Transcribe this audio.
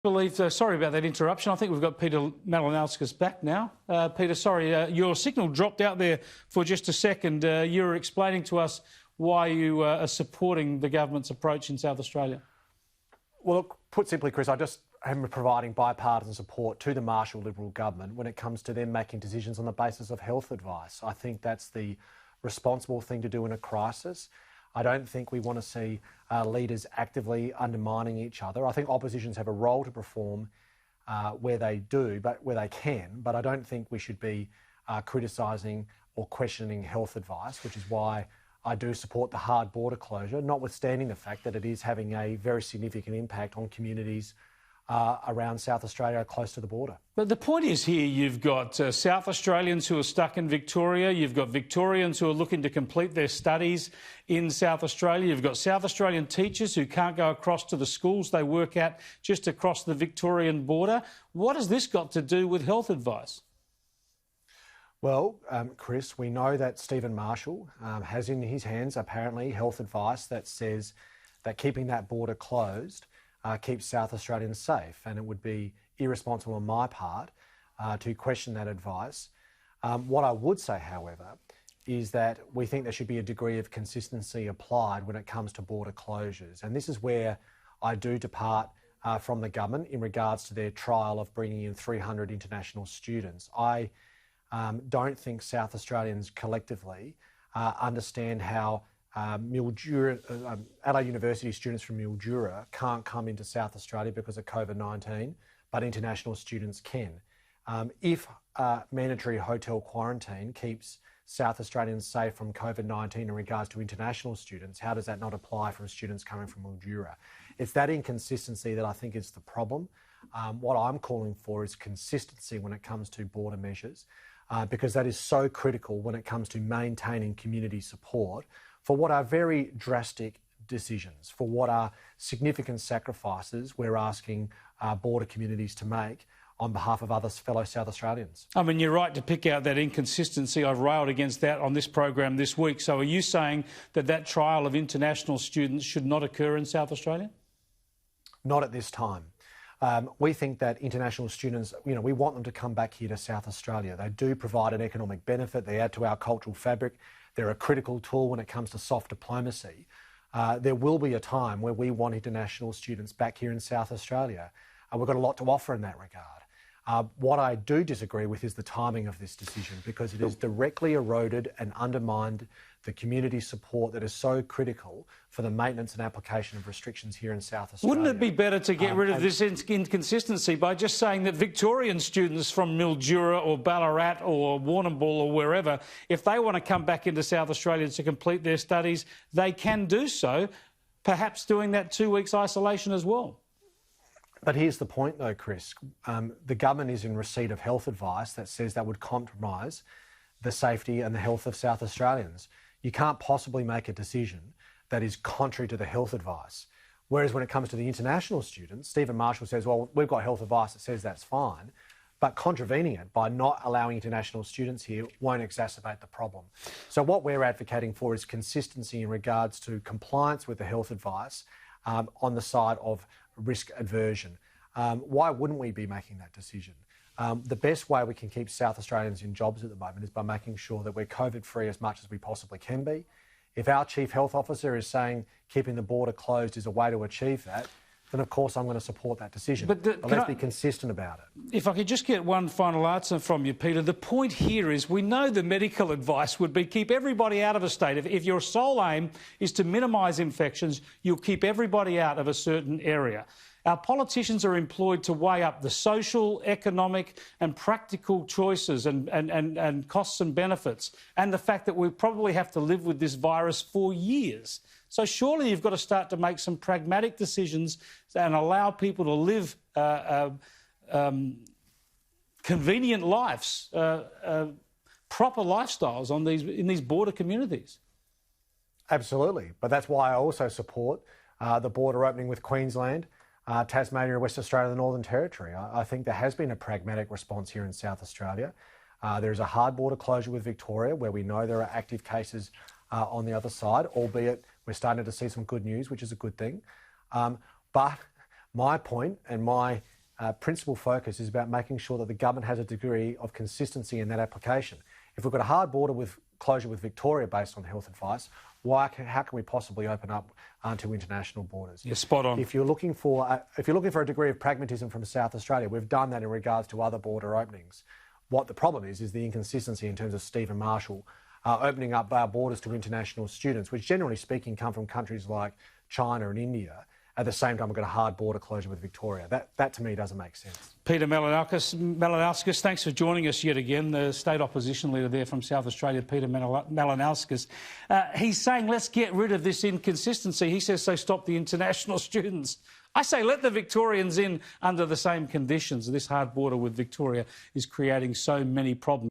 Sorry about that interruption. I think we've got Peter Malinauskas back now. Peter, sorry, your signal dropped out there for just a second. You were explaining to us why you are supporting the government's approach in South Australia. Well, look, put simply, Chris, I just am providing bipartisan support to the Marshall Liberal government when it comes to them making decisions on the basis of health advice. I think that's the responsible thing to do in a crisis. I don't think we want to see leaders actively undermining each other. I think oppositions have a role to perform where they can, but I don't think we should be criticising or questioning health advice, which is why I do support the hard border closure, notwithstanding the fact that it is having a very significant impact on communities around South Australia close to the border. But the point is here, you've got South Australians who are stuck in Victoria, you've got Victorians who are looking to complete their studies in South Australia, you've got South Australian teachers who can't go across to the schools they work at just across the Victorian border. What has this got to do with health advice? Well, Chris, we know that Stephen Marshall has in his hands apparently health advice that says that keeping that border closed keeps South Australians safe, and it would be irresponsible on my part to question that advice. What I would say, however, is that we think there should be a degree of consistency applied when it comes to border closures, and this is where I do depart from the government in regards to their trial of bringing in 300 international students. I don't think South Australians collectively understand how Mildura, Adelaide University students from Mildura can't come into South Australia because of COVID-19, but international students can. If mandatory hotel quarantine keeps South Australians safe from COVID-19 in regards to international students, how does that not apply from students coming from Mildura? It's that inconsistency that I think is the problem. What I'm calling for is consistency when it comes to border measures, because that is so critical when it comes to maintaining community support for what are very drastic decisions, for what are significant sacrifices we're asking border communities to make on behalf of other fellow South Australians. I mean, you're right to pick out that inconsistency. I've railed against that on this program this week. So are you saying that that trial of international students should not occur in South Australia? Not at this time. We think that international students, we want them to come back here to South Australia. They do provide an economic benefit. They add to our cultural fabric. They're a critical tool when it comes to soft diplomacy. There will be a time where we want international students back here in South Australia. We've got a lot to offer in that regard. What I do disagree with is the timing of this decision, because it has directly eroded and undermined the community support that is so critical for the maintenance and application of restrictions here in South Australia. Wouldn't it be better to get rid of this inconsistency by just saying that Victorian students from Mildura or Ballarat or Warrnambool or wherever, if they want to come back into South Australia to complete their studies, they can do so, perhaps doing that 2 weeks isolation as well? But here's the point though, Chris. The government is in receipt of health advice that says that would compromise the safety and the health of South Australians. You can't possibly make a decision that is contrary to the health advice. Whereas when it comes to the international students, Stephen Marshall says, well, we've got health advice that says that's fine, but contravening it by not allowing international students here won't exacerbate the problem. So what we're advocating for is consistency in regards to compliance with the health advice on the side of risk aversion. Why wouldn't we be making that decision? The best way we can keep South Australians in jobs at the moment is by making sure that we're COVID-free as much as we possibly can be. If our Chief Health Officer is saying keeping the border closed is a way to achieve that, then of course I'm going to support that decision. But let's be consistent about it. If I could just get one final answer from you, Peter. The point here is we know the medical advice would be keep everybody out of a state. If your sole aim is to minimise infections, you'll keep everybody out of a certain area. Our politicians are employed to weigh up the social, economic and practical choices and costs and benefits, and the fact that we probably have to live with this virus for years. So surely you've got to start to make some pragmatic decisions and allow people to live convenient lives, proper lifestyles in these border communities. Absolutely. But that's why I also support the border opening with Queensland, Tasmania, West Australia, the Northern Territory. I think there has been a pragmatic response here in South Australia. There's a hard border closure with Victoria, where we know there are active cases on the other side, albeit we're starting to see some good news, which is a good thing. But My point and my principal focus is about making sure that the government has a degree of consistency in that application. If we've got a hard border with closure with Victoria based on health advice, how can we possibly open up to international borders? You're spot on. If you're looking for a degree of pragmatism from South Australia, we've done that in regards to other border openings. What the problem is the inconsistency in terms of Stephen Marshall opening up our borders to international students, which generally speaking come from countries like China and India. At the same time, we've got a hard border closure with Victoria. That to me doesn't make sense. Peter Malinauskas, thanks for joining us yet again. The state opposition leader there from South Australia, Peter Malinauskas. He's saying let's get rid of this inconsistency. He says so stop the international students. I say let the Victorians in under the same conditions. This hard border with Victoria is creating so many problems.